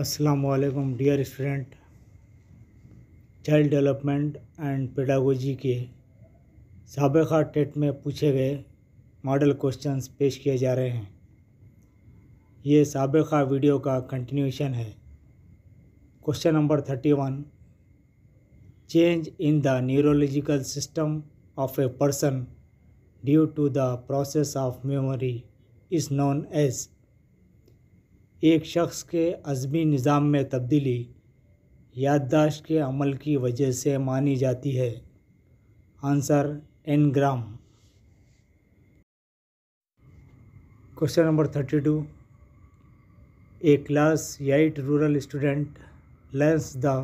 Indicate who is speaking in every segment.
Speaker 1: अस्सलाम वालेकुम dear student. Child development and pedagogy के साबिक़ा टेट में पूछे गए मॉडल क्वेश्चंस पेश किए जा रहे हैं। ये साबिक़ा वीडियो का कंटिन्यूशन है। Question number 31, change in the neurological system of a person due to the process of memory is known as. एक शख्स के अज़मी निज़ाम में तब्दीली याददाश्त के अमल की वजह से मानी जाती है। Answer anagram. Question number 32, a class 8 rural student learns the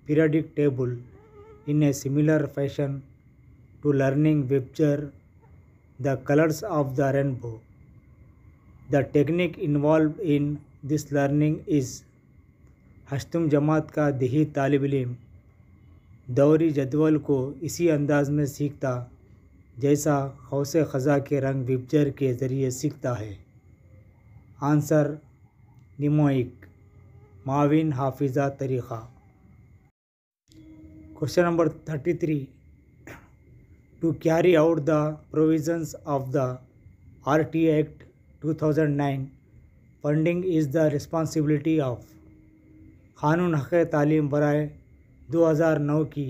Speaker 1: periodic table in a similar fashion to learning picture the colours of the rainbow. The technique involve in this learning is. हश्तम जमात का देही तालिब इल्म दौरी जदवल को इसी अंदाज में सीखता जैसा खौसे ख़ज़ा के रंग विबजर के ज़रिए सीखता है। आंसर निमोइक माविन हाफिज़ा तरीक़ा। Question number 33, to carry out the provisions of the RT Act 2009 funding is the responsibility of. क़ानून हक़ तालीम बराए 2009 की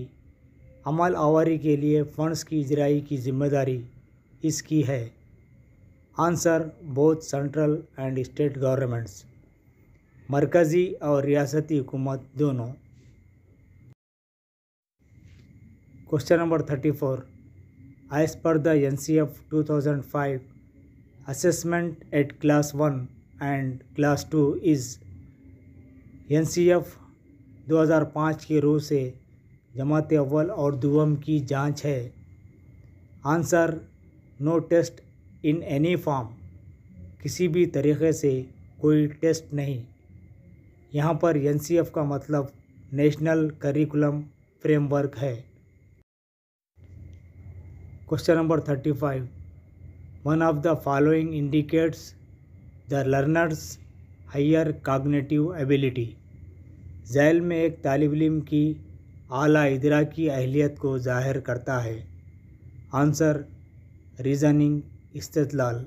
Speaker 1: अमल आवारी के लिए फ़ंड्स की इजराई की ज़िम्मेदारी इसकी है। Answer both central and state governments, मरकज़ी और रियासती हुकूमत दोनों। Question number 34, as per the NCF 2005 assessment at class 1 and class 2 is। NCF 2005 के रूह से जमात अव्वल और दुवम की जांच है। Answer no test in any form, किसी भी तरीक़े से कोई टेस्ट नहीं। यहाँ पर NCF का मतलब नेशनल करिकुलम फ्रेमवर्क है। Question number 35, one of the following indicates the learners higher cognitive ability. झैल में एक तालिब इल्म की आला इदराकी अहलियत को ज़ाहिर करता है। Answer reasoning इस्तेदलाल।